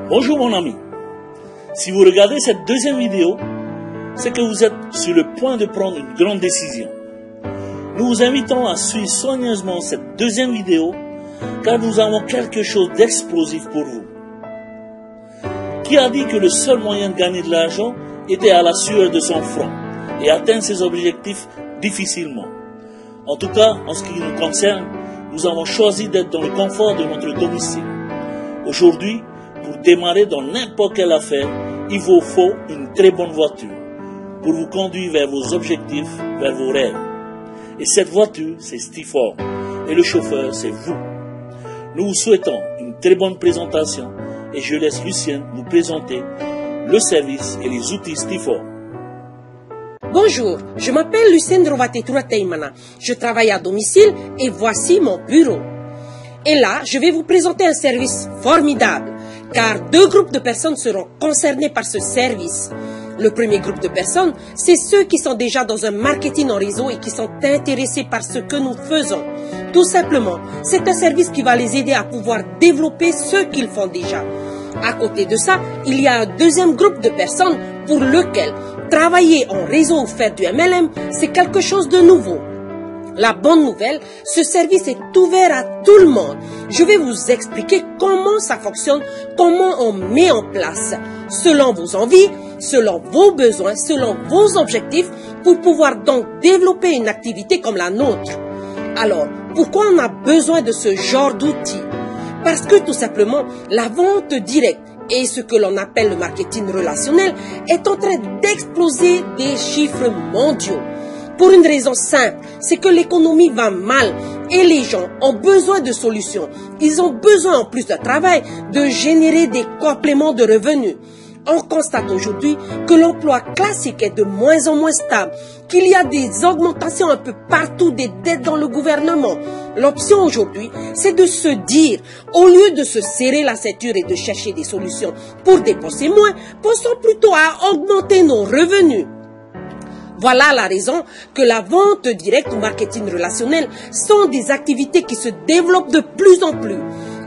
Bonjour mon ami. Si vous regardez cette deuxième vidéo, c'est que vous êtes sur le point de prendre une grande décision. Nous vous invitons à suivre soigneusement cette deuxième vidéo car nous avons quelque chose d'explosif pour vous. Qui a dit que le seul moyen de gagner de l'argent était à la sueur de son front et atteindre ses objectifs difficilement? En tout cas, en ce qui nous concerne, nous avons choisi d'être dans le confort de notre domicile. Aujourd'hui, pour démarrer dans n'importe quelle affaire, il vous faut une très bonne voiture pour vous conduire vers vos objectifs, vers vos rêves. Et cette voiture, c'est Stifor. Et le chauffeur, c'est vous. Nous vous souhaitons une très bonne présentation et je laisse Lucien nous présenter le service et les outils Stifor. Bonjour, je m'appelle Lucien Rovatetura Teimana. Je travaille à domicile et voici mon bureau. Et là, je vais vous présenter un service formidable, car deux groupes de personnes seront concernés par ce service. Le premier groupe de personnes, c'est ceux qui sont déjà dans un marketing en réseau et qui sont intéressés par ce que nous faisons. Tout simplement, c'est un service qui va les aider à pouvoir développer ce qu'ils font déjà. À côté de ça, il y a un deuxième groupe de personnes pour lequel travailler en réseau ou faire du MLM, c'est quelque chose de nouveau. La bonne nouvelle, ce service est ouvert à tout le monde. Je vais vous expliquer comment ça fonctionne, comment on met en place, selon vos envies, selon vos besoins, selon vos objectifs, pour pouvoir donc développer une activité comme la nôtre. Alors, pourquoi on a besoin de ce genre d'outils? Parce que tout simplement, la vente directe et ce que l'on appelle le marketing relationnel est en train d'exploser des chiffres mondiaux. Pour une raison simple, c'est que l'économie va mal et les gens ont besoin de solutions. Ils ont besoin en plus de travail de générer des compléments de revenus. On constate aujourd'hui que l'emploi classique est de moins en moins stable, qu'il y a des augmentations un peu partout des dettes dans le gouvernement. L'option aujourd'hui, c'est de se dire, au lieu de se serrer la ceinture et de chercher des solutions pour dépenser moins, pensons plutôt à augmenter nos revenus. Voilà la raison que la vente directe ou marketing relationnel sont des activités qui se développent de plus en plus.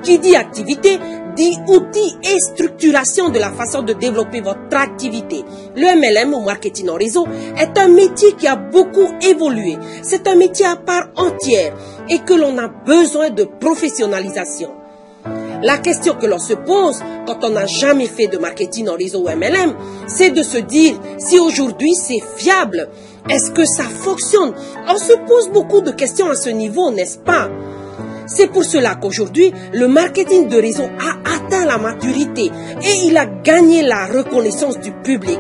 Qui dit activité, dit outils et structuration de la façon de développer votre activité. Le MLM ou marketing en réseau est un métier qui a beaucoup évolué. C'est un métier à part entière et que l'on a besoin de professionnalisation. La question que l'on se pose quand on n'a jamais fait de marketing en réseau ou MLM, c'est de se dire si aujourd'hui c'est fiable. Est-ce que ça fonctionne? On se pose beaucoup de questions à ce niveau, n'est-ce pas? C'est pour cela qu'aujourd'hui, le marketing de réseau a atteint la maturité et il a gagné la reconnaissance du public.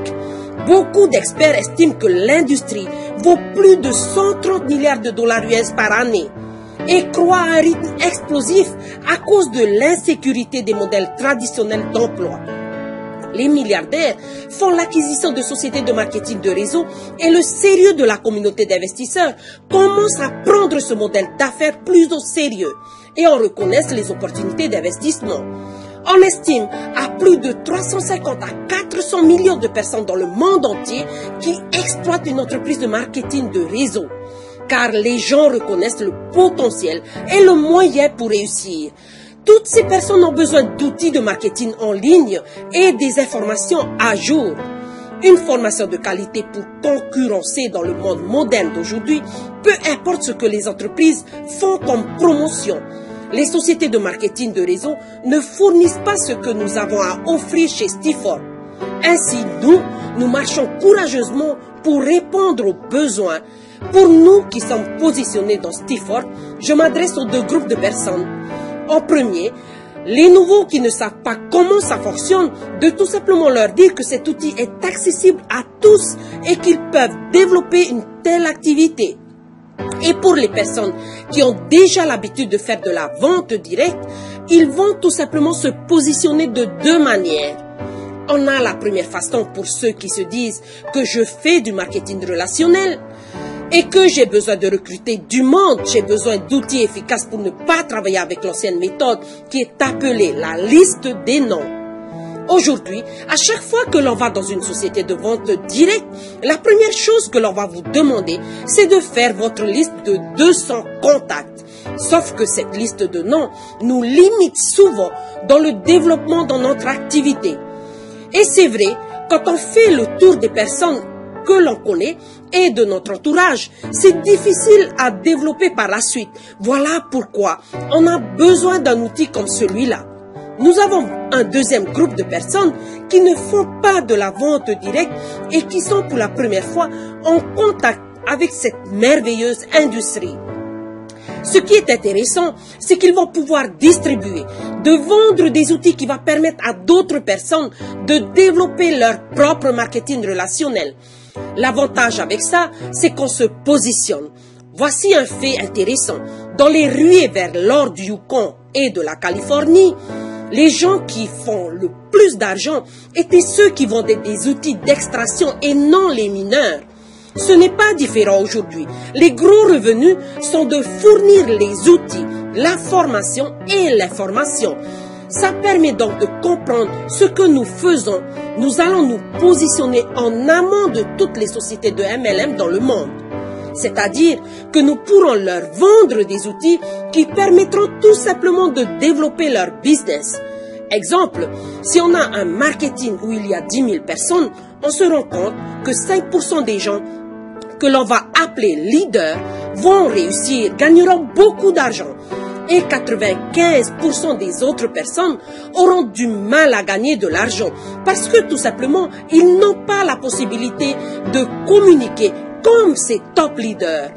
Beaucoup d'experts estiment que l'industrie vaut plus de 130 milliards de dollars US par année et croient à un rythme explosif à cause de l'insécurité des modèles traditionnels d'emploi. Les milliardaires font l'acquisition de sociétés de marketing de réseau et le sérieux de la communauté d'investisseurs commence à prendre ce modèle d'affaires plus au sérieux et on reconnaît les opportunités d'investissement. On estime à plus de 350 à 400 millions de personnes dans le monde entier qui exploitent une entreprise de marketing de réseau. Car les gens reconnaissent le potentiel et le moyen pour réussir. Toutes ces personnes ont besoin d'outils de marketing en ligne et des informations à jour. Une formation de qualité pour concurrencer dans le monde moderne d'aujourd'hui, peu importe ce que les entreprises font comme promotion. Les sociétés de marketing de réseau ne fournissent pas ce que nous avons à offrir chez Stifor. Ainsi, nous marchons courageusement pour répondre aux besoins. Pour nous qui sommes positionnés dans Stifor, je m'adresse aux deux groupes de personnes. En premier, les nouveaux qui ne savent pas comment ça fonctionne, de tout simplement leur dire que cet outil est accessible à tous et qu'ils peuvent développer une telle activité. Et pour les personnes qui ont déjà l'habitude de faire de la vente directe, ils vont tout simplement se positionner de deux manières. On a la première façon pour ceux qui se disent que je fais du marketing relationnel et que j'ai besoin de recruter du monde, j'ai besoin d'outils efficaces pour ne pas travailler avec l'ancienne méthode qui est appelée la liste des noms. Aujourd'hui, à chaque fois que l'on va dans une société de vente directe, la première chose que l'on va vous demander, c'est de faire votre liste de 200 contacts. Sauf que cette liste de noms nous limite souvent dans le développement de notre activité. Et c'est vrai, quand on fait le tour des personnes que l'on connaît et de notre entourage, c'est difficile à développer par la suite. Voilà pourquoi on a besoin d'un outil comme celui-là. Nous avons un deuxième groupe de personnes qui ne font pas de la vente directe et qui sont pour la première fois en contact avec cette merveilleuse industrie. Ce qui est intéressant, c'est qu'ils vont pouvoir distribuer, de vendre des outils qui vont permettre à d'autres personnes de développer leur propre marketing relationnel. L'avantage avec ça, c'est qu'on se positionne. Voici un fait intéressant. Dans les ruées vers l'or du Yukon et de la Californie, les gens qui font le plus d'argent étaient ceux qui vendaient des outils d'extraction et non les mineurs. Ce n'est pas différent aujourd'hui. Les gros revenus sont de fournir les outils, la formation et l'information. Ça permet donc de comprendre ce que nous faisons. Nous allons nous positionner en amont de toutes les sociétés de MLM dans le monde. C'est-à-dire que nous pourrons leur vendre des outils qui permettront tout simplement de développer leur business. Exemple, si on a un marketing où il y a 10 000 personnes, on se rend compte que 5% des gens que l'on va appeler leaders vont réussir, gagneront beaucoup d'argent. Et 95% des autres personnes auront du mal à gagner de l'argent parce que tout simplement, ils n'ont pas la possibilité de communiquer comme ces top leaders.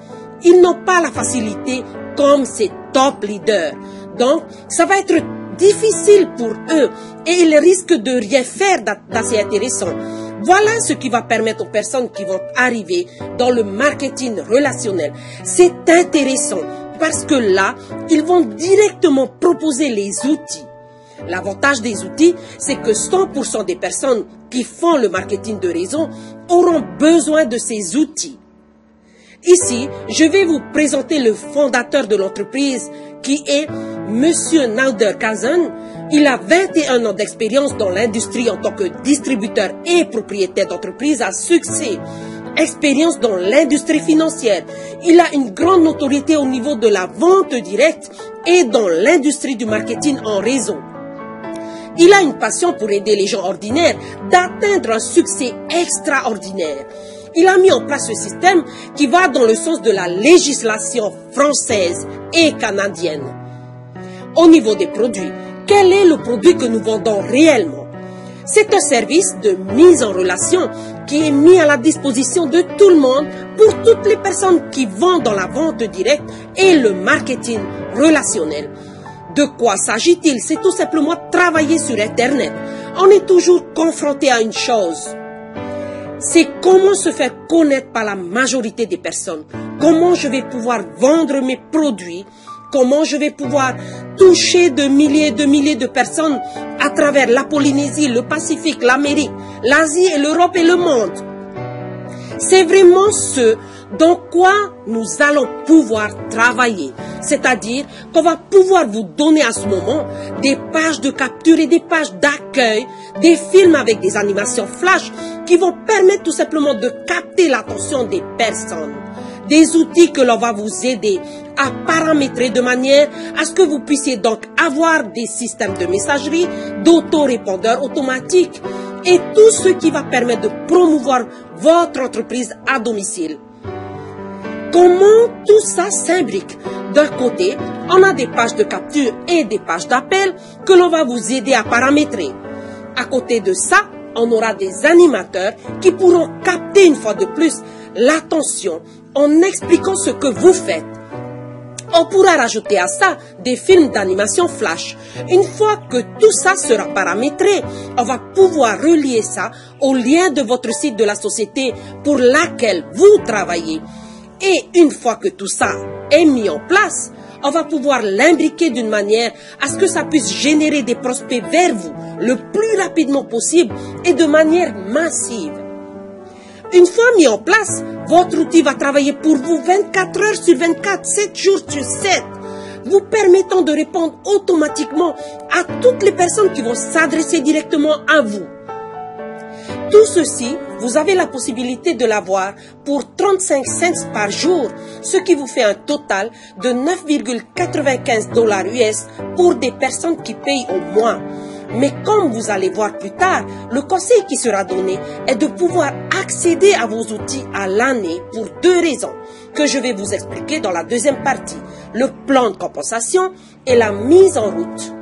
Ils n'ont pas la facilité comme ces top leaders. Donc, ça va être difficile pour eux et ils risquent de rien faire d'assez intéressant. Voilà ce qui va permettre aux personnes qui vont arriver dans le marketing relationnel. C'est intéressant parce que là, ils vont directement proposer les outils. L'avantage des outils, c'est que 100% des personnes qui font le marketing de réseau auront besoin de ces outils. Ici, je vais vous présenter le fondateur de l'entreprise qui est Monsieur Nauderkazen. Il a 21 ans d'expérience dans l'industrie en tant que distributeur et propriétaire d'entreprise à succès. Expérience dans l'industrie financière. Il a une grande notoriété au niveau de la vente directe et dans l'industrie du marketing en réseau. Il a une passion pour aider les gens ordinaires d'atteindre un succès extraordinaire. Il a mis en place ce système qui va dans le sens de la législation française et canadienne. Au niveau des produits, quel est le produit que nous vendons réellement? C'est un service de mise en relation qui est mis à la disposition de tout le monde pour toutes les personnes qui vendent dans la vente directe et le marketing relationnel. De quoi s'agit-il? C'est tout simplement travailler sur Internet. On est toujours confronté à une chose. C'est comment se faire connaître par la majorité des personnes. Comment je vais pouvoir vendre mes produits. Comment je vais pouvoir toucher de milliers de personnes à travers la Polynésie, le Pacifique, l'Amérique, l'Asie et l'Europe et le monde. C'est vraiment ce dans quoi nous allons pouvoir travailler. C'est-à-dire qu'on va pouvoir vous donner à ce moment des pages de capture et des pages d'accueil, des films avec des animations flash qui vont permettre tout simplement de capter l'attention des personnes. Des outils que l'on va vous aider à paramétrer de manière à ce que vous puissiez donc avoir des systèmes de messagerie, d'autorépondeurs automatiques et tout ce qui va permettre de promouvoir votre entreprise à domicile. Comment tout ça s'imbrique? D'un côté, on a des pages de capture et des pages d'appel que l'on va vous aider à paramétrer. À côté de ça, on aura des animateurs qui pourront capter une fois de plus l'attention en expliquant ce que vous faites. On pourra rajouter à ça des films d'animation flash. Une fois que tout ça sera paramétré, on va pouvoir relier ça au lien de votre site de la société pour laquelle vous travaillez. Et une fois que tout ça est mis en place, on va pouvoir l'imbriquer d'une manière à ce que ça puisse générer des prospects vers vous le plus rapidement possible et de manière massive. Une fois mis en place, votre outil va travailler pour vous 24 heures sur 24, 7 jours sur 7, vous permettant de répondre automatiquement à toutes les personnes qui vont s'adresser directement à vous. Tout ceci vous avez la possibilité de l'avoir pour 35 cents par jour, ce qui vous fait un total de 9,95 $ US pour des personnes qui payent au mois. Mais comme vous allez voir plus tard, le conseil qui sera donné est de pouvoir accéder à vos outils à l'année pour 2 raisons que je vais vous expliquer dans la deuxième partie, le plan de compensation et la mise en route.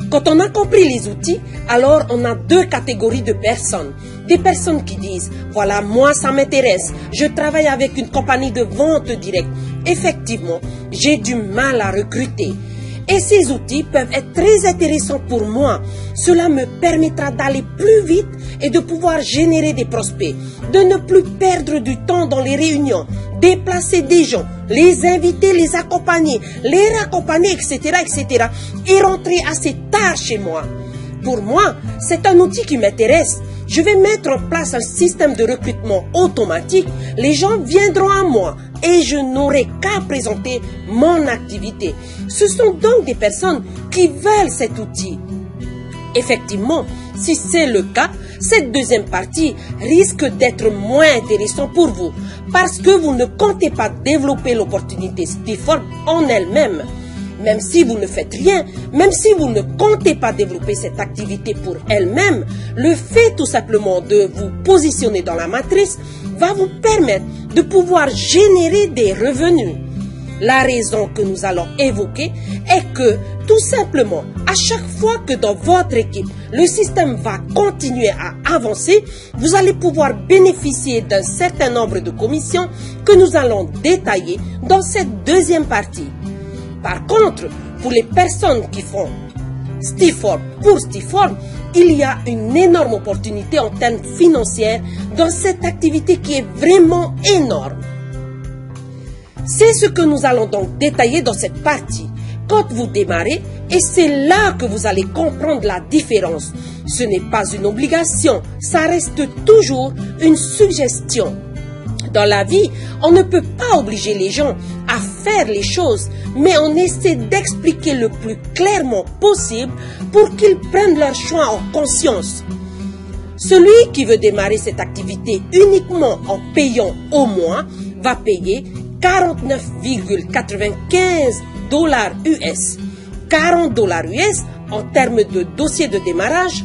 Quand on a compris les outils, alors on a 2 catégories de personnes. Des personnes qui disent, voilà, moi ça m'intéresse, je travaille avec une compagnie de vente directe. Effectivement, j'ai du mal à recruter. Et ces outils peuvent être très intéressants pour moi. Cela me permettra d'aller plus vite et de pouvoir générer des prospects, de ne plus perdre du temps dans les réunions, déplacer des gens, les inviter, les accompagner, les raccompagner, etc., etc. et rentrer assez tard chez moi. Pour moi, c'est un outil qui m'intéresse. Je vais mettre en place un système de recrutement automatique. Les gens viendront à moi et je n'aurai qu'à présenter mon activité. Ce sont donc des personnes qui veulent cet outil. Effectivement, si c'est le cas, cette deuxième partie risque d'être moins intéressante pour vous parce que vous ne comptez pas développer l'opportunité Stiform en elle-même. Même si vous ne faites rien, même si vous ne comptez pas développer cette activité pour elle-même, le fait tout simplement de vous positionner dans la matrice va vous permettre de pouvoir générer des revenus. La raison que nous allons évoquer est que, tout simplement, à chaque fois que dans votre équipe, le système va continuer à avancer, vous allez pouvoir bénéficier d'un certain nombre de commissions que nous allons détailler dans cette deuxième partie. Par contre, pour les personnes qui font Stiform pour Stiform, il y a une énorme opportunité en termes financiers dans cette activité qui est vraiment énorme. C'est ce que nous allons donc détailler dans cette partie. Quand vous démarrez, et c'est là que vous allez comprendre la différence. Ce n'est pas une obligation, ça reste toujours une suggestion. Dans la vie, on ne peut pas obliger les gens à faire les choses, mais on essaie d'expliquer le plus clairement possible pour qu'ils prennent leur choix en conscience. Celui qui veut démarrer cette activité uniquement en payant au mois va payer 49,95 $ US. 40 $ US en termes de dossier de démarrage,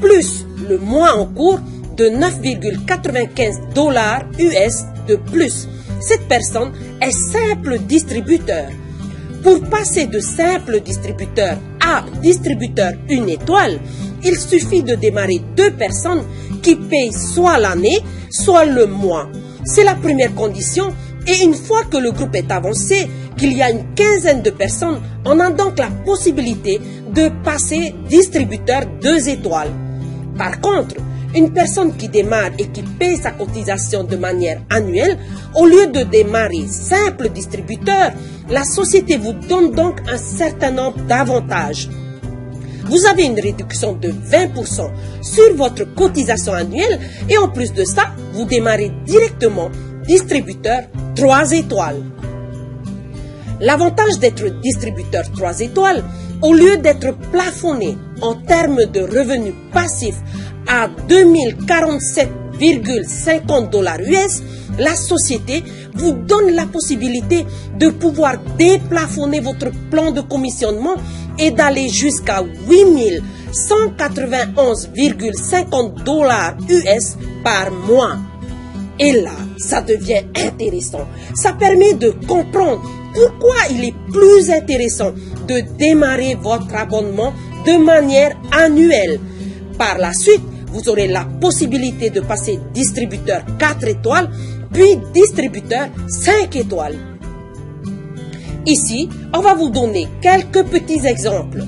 plus le mois en cours de 9,95 $ US de plus. Cette personne est simple distributeur. Pour passer de simple distributeur à distributeur 1 étoile, il suffit de démarrer 2 personnes qui payent soit l'année, soit le mois. C'est la première condition et une fois que le groupe est avancé, qu'il y a une quinzaine de personnes, on a donc la possibilité de passer distributeur 2 étoiles. Par contre, une personne qui démarre et qui paye sa cotisation de manière annuelle, au lieu de démarrer simple distributeur, la société vous donne donc un certain nombre d'avantages. Vous avez une réduction de 20% sur votre cotisation annuelle et en plus de ça, vous démarrez directement distributeur 3 étoiles. L'avantage d'être distributeur 3 étoiles, au lieu d'être plafonné en termes de revenus passifs à 2047,50 $ US, la société vous donne la possibilité de pouvoir déplafonner votre plan de commissionnement et d'aller jusqu'à 8191,50 $ US par mois. Et là, ça devient intéressant. Ça permet de comprendre pourquoi il est plus intéressant de démarrer votre abonnement de manière annuelle. Par la suite, vous aurez la possibilité de passer distributeur 4 étoiles, puis distributeur 5 étoiles. Ici, on va vous donner quelques petits exemples.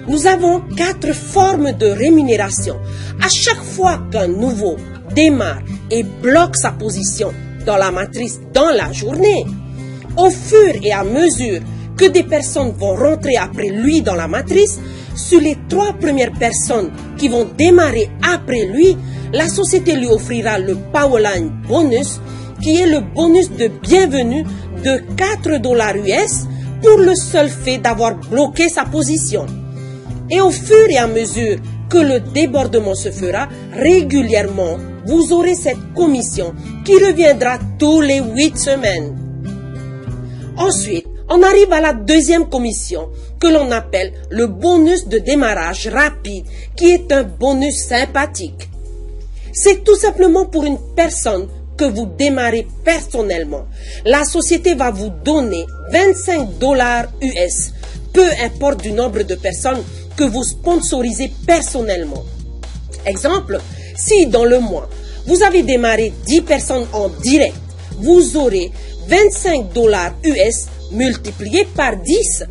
Nous avons 4 formes de rémunération. À chaque fois qu'un nouveau démarre et bloque sa position dans la matrice dans la journée, au fur et à mesure que des personnes vont rentrer après lui dans la matrice, sur les 3 premières personnes qui vont démarrer après lui, la société lui offrira le Powerline Bonus, qui est le bonus de bienvenue de 4 $ US pour le seul fait d'avoir bloqué sa position. Et au fur et à mesure que le débordement se fera régulièrement vous aurez cette commission qui reviendra tous les 8 semaines. Ensuite, on arrive à la deuxième commission que l'on appelle le bonus de démarrage rapide, qui est un bonus sympathique. C'est tout simplement pour une personne que vous démarrez personnellement. La société va vous donner 25 $ US, peu importe du nombre de personnes que vous sponsorisez personnellement. Exemple, si dans le mois, vous avez démarré 10 personnes en direct, vous aurez 25 $ US multiplié par 10.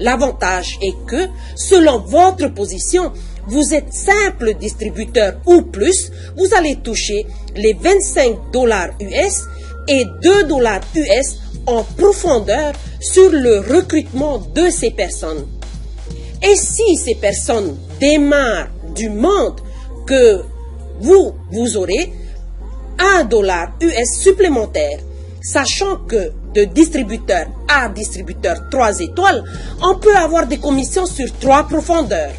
L'avantage est que, selon votre position, vous êtes simple distributeur ou plus, vous allez toucher les 25 $ US et 2 $ US en profondeur sur le recrutement de ces personnes. Et si ces personnes démarrent du monde que vous aurez 1 $ US supplémentaire, sachant que de distributeur à distributeur 3 étoiles, on peut avoir des commissions sur 3 profondeurs.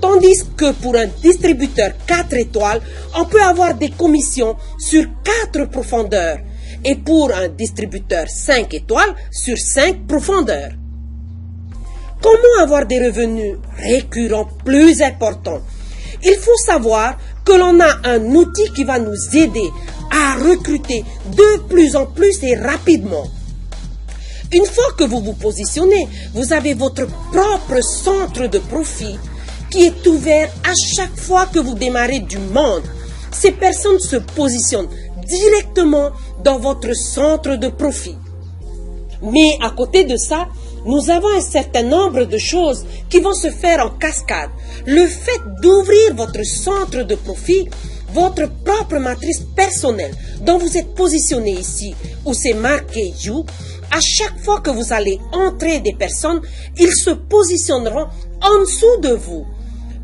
Tandis que pour un distributeur 4 étoiles, on peut avoir des commissions sur 4 profondeurs. Et pour un distributeur 5 étoiles, sur 5 profondeurs. Comment avoir des revenus récurrents plus importants? Il faut savoir que l'on a un outil qui va nous aider à recruter de plus en plus et rapidement. Une fois que vous vous positionnez, vous avez votre propre centre de profit qui est ouvert à chaque fois que vous démarrez du monde. Ces personnes se positionnent directement dans votre centre de profit. Mais à côté de ça, nous avons un certain nombre de choses qui vont se faire en cascade. Le fait d'ouvrir votre centre de profit, votre propre matrice personnelle dont vous êtes positionné ici, où c'est marqué You, à chaque fois que vous allez entrer des personnes, ils se positionneront en dessous de vous.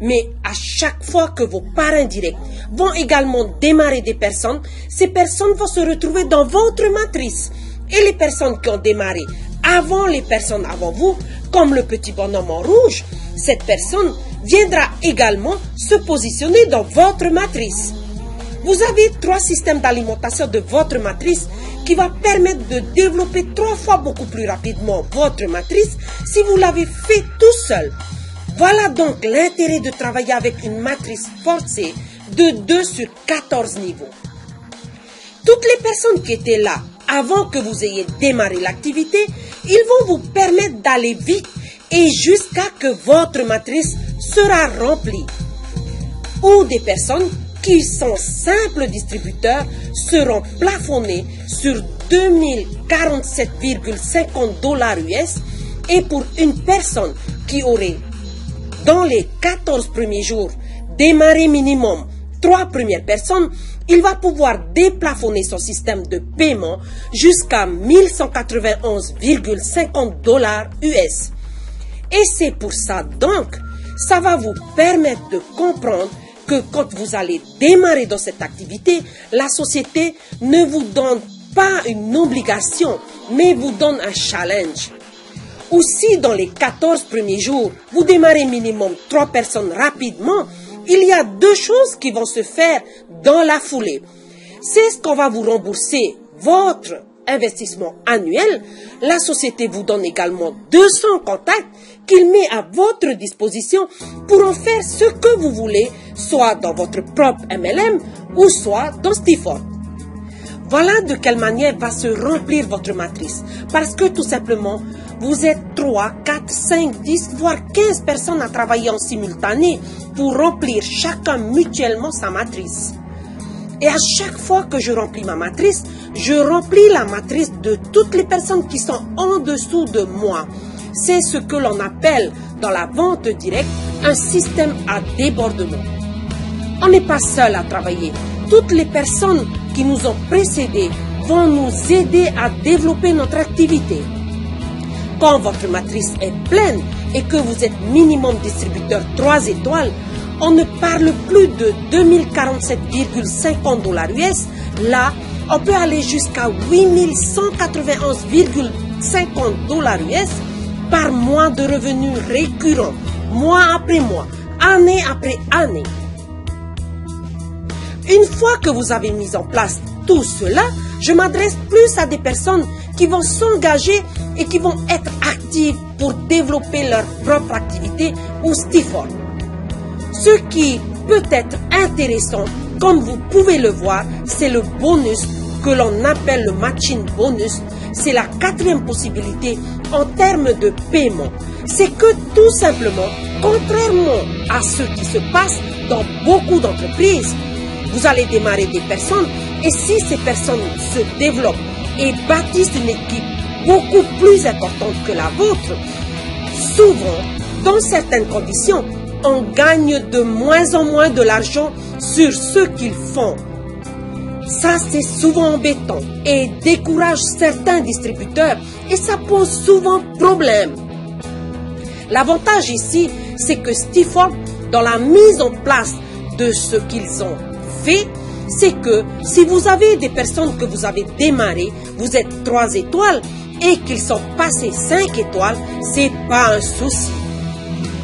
Mais à chaque fois que vos parrains directs vont également démarrer des personnes, ces personnes vont se retrouver dans votre matrice. Et les personnes qui ont démarré avant les personnes avant vous, comme le petit bonhomme en rouge, cette personne viendra également se positionner dans votre matrice. Vous avez 3 systèmes d'alimentation de votre matrice qui va permettre de développer 3 fois beaucoup plus rapidement votre matrice si vous l'avez fait tout seul. Voilà donc l'intérêt de travailler avec une matrice forcée de 2 sur 14 niveaux. Toutes les personnes qui étaient là avant que vous ayez démarré l'activité, ils vont vous permettre d'aller vite et jusqu'à que votre matrice sera remplie. Ou des personnes qui sont simples distributeurs seront plafonnés sur 2047,50 $ US et pour une personne qui aurait dans les 14 premiers jours démarré minimum 3 premières personnes, il va pouvoir déplafonner son système de paiement jusqu'à 1191,50 $ US. Et c'est pour ça donc, ça va vous permettre de comprendre que quand vous allez démarrer dans cette activité, la société ne vous donne pas une obligation, mais vous donne un challenge. Ou si dans les 14 premiers jours, vous démarrez minimum 3 personnes rapidement, il y a 2 choses qui vont se faire dans la foulée. C'est ce qu'on va vous rembourser, votre investissement annuel. La société vous donne également 200 contacts qu'il met à votre disposition pour en faire ce que vous voulez, soit dans votre propre MLM ou soit dans Stifford. Voilà de quelle manière va se remplir votre matrice. Parce que tout simplement, vous êtes 3, 4, 5, 10, voire 15 personnes à travailler en simultané pour remplir chacun mutuellement sa matrice. Et à chaque fois que je remplis ma matrice, je remplis la matrice de toutes les personnes qui sont en dessous de moi. C'est ce que l'on appelle dans la vente directe un système à débordement. On n'est pas seul à travailler. Toutes les personnes qui nous ont précédés vont nous aider à développer notre activité. Quand votre matrice est pleine et que vous êtes minimum distributeur 3 étoiles, on ne parle plus de 2047,50 $ US. Là, on peut aller jusqu'à 8191,50 $ US par mois de revenus récurrents, mois après mois, année après année. Une fois que vous avez mis en place tout cela, je m'adresse plus à des personnes qui vont s'engager et qui vont être actives pour développer leur propre activité ou Stiform. Ce qui peut être intéressant, comme vous pouvez le voir, c'est le bonus que l'on appelle le matching bonus. C'est la quatrième possibilité en termes de paiement. C'est que tout simplement, contrairement à ce qui se passe dans beaucoup d'entreprises, vous allez démarrer des personnes et si ces personnes se développent et bâtissent une équipe beaucoup plus importante que la vôtre, souvent, dans certaines conditions, on gagne de moins en moins de l'argent sur ce qu'ils font. Ça, c'est souvent embêtant et décourage certains distributeurs et ça pose souvent problème. L'avantage ici, c'est que Stiform, dans la mise en place de ce qu'ils ont fait, c'est que si vous avez des personnes que vous avez démarrées, vous êtes 3 étoiles et qu'ils sont passés 5 étoiles, c'est pas un souci.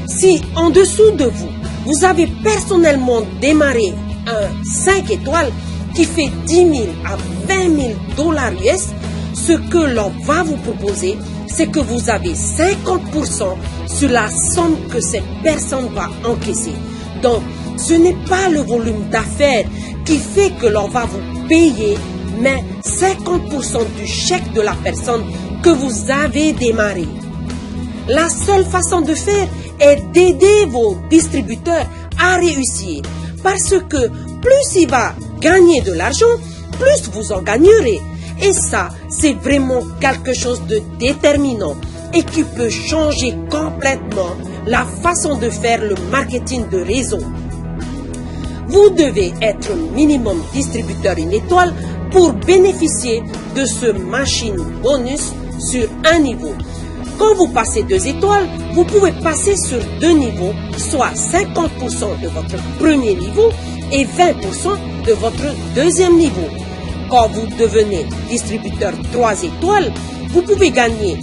Si en dessous de vous, vous avez personnellement démarré un 5 étoiles qui fait 10 000 à 20 000 dollars US, ce que l'on va vous proposer, c'est que vous avez 50% sur la somme que cette personne va encaisser. Donc, ce n'est pas le volume d'affaires qui fait que l'on va vous payer, mais 50% du chèque de la personne que vous avez démarré. La seule façon de faire est d'aider vos distributeurs à réussir. Parce que plus il va gagner de l'argent, plus vous en gagnerez. Et ça, c'est vraiment quelque chose de déterminant et qui peut changer complètement la façon de faire le marketing de réseau. Vous devez être minimum distributeur une étoile pour bénéficier de ce machine bonus sur un niveau. Quand vous passez 2 étoiles, vous pouvez passer sur 2 niveaux, soit 50% de votre premier niveau et 20% de votre deuxième niveau. Quand vous devenez distributeur 3 étoiles, vous pouvez gagner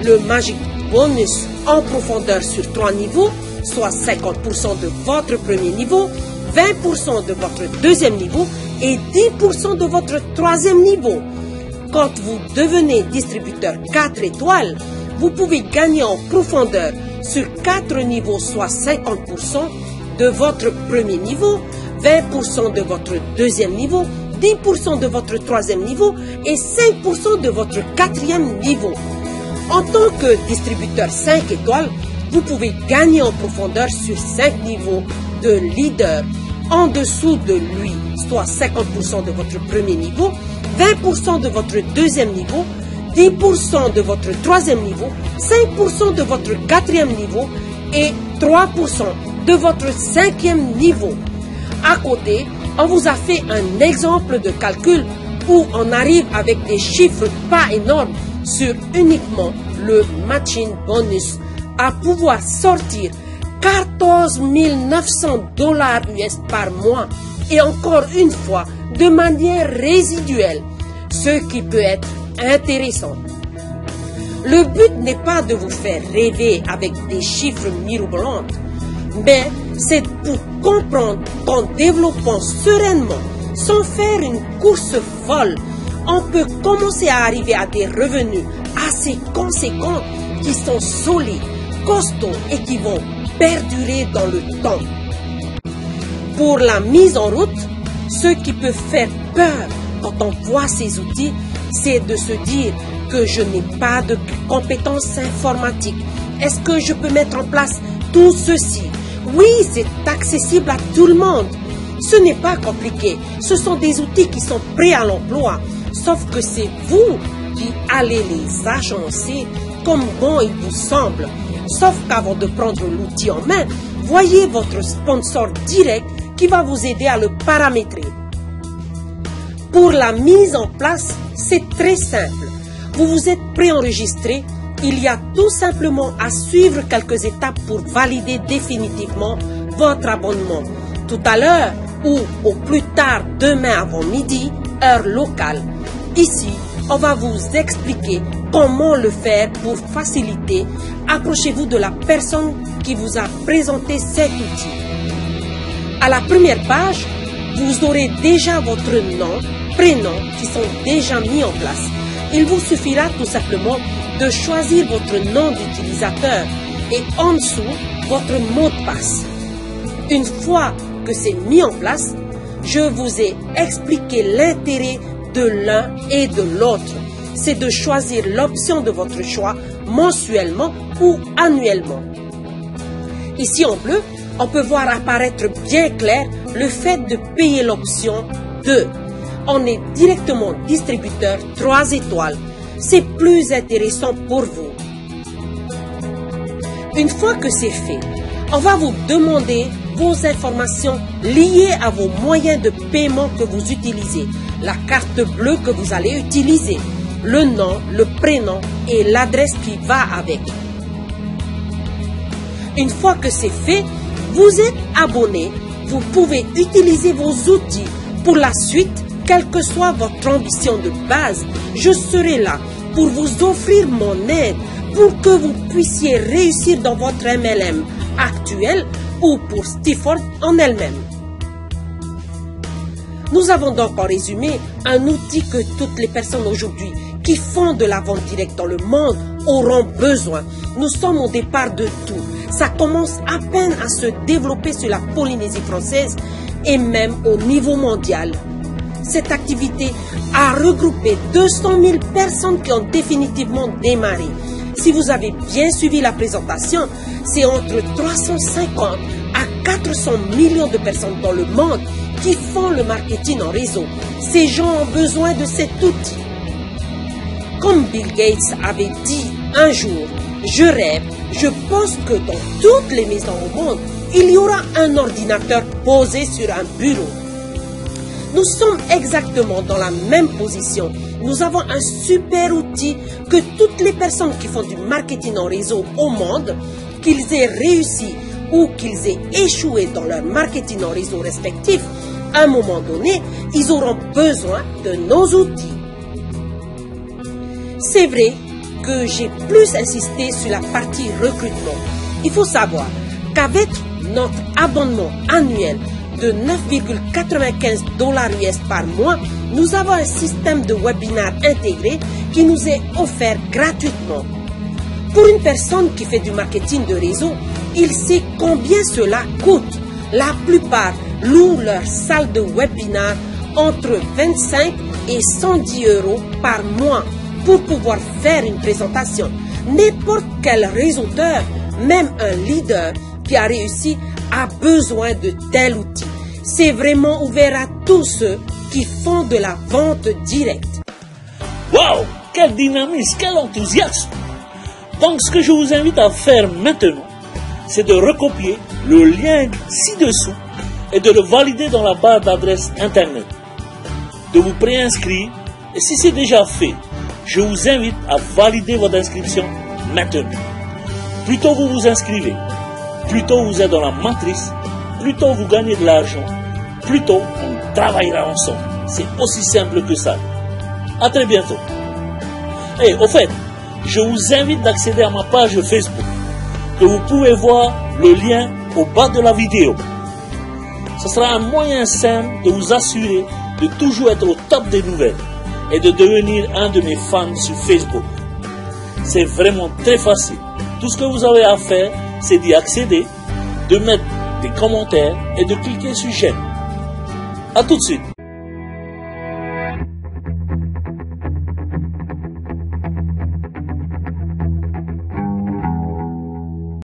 le Magic Bonus en profondeur sur 3 niveaux, soit 50% de votre premier niveau, 20% de votre deuxième niveau et 10% de votre troisième niveau. Quand vous devenez distributeur 4 étoiles, vous pouvez gagner en profondeur sur 4 niveaux, soit 50% de votre premier niveau, 20% de votre deuxième niveau, 10% de votre troisième niveau et 5% de votre quatrième niveau. En tant que distributeur 5 étoiles, vous pouvez gagner en profondeur sur 5 niveaux de leader en dessous de lui, soit 50% de votre premier niveau, 20% de votre deuxième niveau, 10% de votre troisième niveau, 5% de votre quatrième niveau et 3% de votre cinquième niveau. À côté, on vous a fait un exemple de calcul où on arrive avec des chiffres pas énormes sur uniquement le matching bonus à pouvoir sortir 14 900 dollars US par mois et encore une fois de manière résiduelle, ce qui peut être intéressant. Le but n'est pas de vous faire rêver avec des chiffres mirobolants, mais c'est pour comprendre qu'en développant sereinement, sans faire une course folle, on peut commencer à arriver à des revenus assez conséquents qui sont solides, costauds et qui vont perdurer dans le temps. Pour la mise en route, ce qui peut faire peur quand on voit ces outils, c'est de se dire que je n'ai pas de compétences informatiques. Est-ce que je peux mettre en place tout ceci? Oui, c'est accessible à tout le monde. Ce n'est pas compliqué. Ce sont des outils qui sont prêts à l'emploi. Sauf que c'est vous qui allez les agencer comme bon il vous semble. Sauf qu'avant de prendre l'outil en main, voyez votre sponsor direct qui va vous aider à le paramétrer. Pour la mise en place, c'est très simple. Vous vous êtes préenregistré. Il y a tout simplement à suivre quelques étapes pour valider définitivement votre abonnement. Tout à l'heure ou au plus tard demain avant midi, heure locale. Ici, on va vous expliquer comment le faire pour faciliter. Approchez-vous de la personne qui vous a présenté cet outil. À la première page, vous aurez déjà votre nom, prénom qui sont déjà mis en place. Il vous suffira tout simplement de choisir votre nom d'utilisateur et en dessous votre mot de passe. Une fois que c'est mis en place, je vous ai expliqué l'intérêt de l'un et de l'autre. C'est de choisir l'option de votre choix mensuellement ou annuellement. Ici en bleu, on peut voir apparaître bien clair le fait de payer l'option 2. On est directement distributeur 3 étoiles. C'est plus intéressant pour vous. Une fois que c'est fait, on va vous demander vos informations liées à vos moyens de paiement que vous utilisez, la carte bleue que vous allez utiliser, le nom, le prénom et l'adresse qui va avec. Une fois que c'est fait, vous êtes abonné, vous pouvez utiliser vos outils. Pour la suite, quelle que soit votre ambition de base, je serai là pour vous offrir mon aide pour que vous puissiez réussir dans votre MLM actuel ou pour Stifford en elle-même. Nous avons donc en résumé un outil que toutes les personnes aujourd'hui qui font de la vente directe dans le monde auront besoin. Nous sommes au départ de tout. Ça commence à peine à se développer sur la Polynésie française et même au niveau mondial. Cette activité a regroupé 200 000 personnes qui ont définitivement démarré. Si vous avez bien suivi la présentation, c'est entre 350 à 400 millions de personnes dans le monde qui font le marketing en réseau. Ces gens ont besoin de cet outil. Comme Bill Gates avait dit un jour, je rêve, je pense que dans toutes les maisons au monde, il y aura un ordinateur posé sur un bureau. Nous sommes exactement dans la même position. Nous avons un super outil que toutes les personnes qui font du marketing en réseau au monde, qu'ils aient réussi ou qu'ils aient échoué dans leur marketing en réseau respectif, à un moment donné, ils auront besoin de nos outils. C'est vrai que j'ai plus insisté sur la partie recrutement. Il faut savoir qu'avec notre abonnement annuel de 9,95 $ US par mois, nous avons un système de webinaire intégré qui nous est offert gratuitement. Pour une personne qui fait du marketing de réseau, il sait combien cela coûte. La plupart louent leur salle de webinaire entre 25 et 110 € par mois pour pouvoir faire une présentation. N'importe quel réseauteur, même un leader qui a réussi, a besoin de tel outil. C'est vraiment ouvert à tous ceux qui font de la vente directe. Waouh! Quel dynamisme, quel enthousiasme! Donc ce que je vous invite à faire maintenant, c'est de recopier le lien ci-dessous et de le valider dans la barre d'adresse Internet. De vous préinscrire et si c'est déjà fait, je vous invite à valider votre inscription maintenant. Plus tôt vous vous inscrivez, plus tôt vous êtes dans la matrice, plus tôt vous gagnez de l'argent, plus tôt on travaillera ensemble. C'est aussi simple que ça. À très bientôt. Et au fait, je vous invite d'accéder à ma page Facebook, que vous pouvez voir le lien au bas de la vidéo. Ce sera un moyen simple de vous assurer de toujours être au top des nouvelles et de devenir un de mes fans sur Facebook. C'est vraiment très facile. Tout ce que vous avez à faire, c'est d'y accéder, de mettre des commentaires et de cliquer sur j'aime. À tout de suite.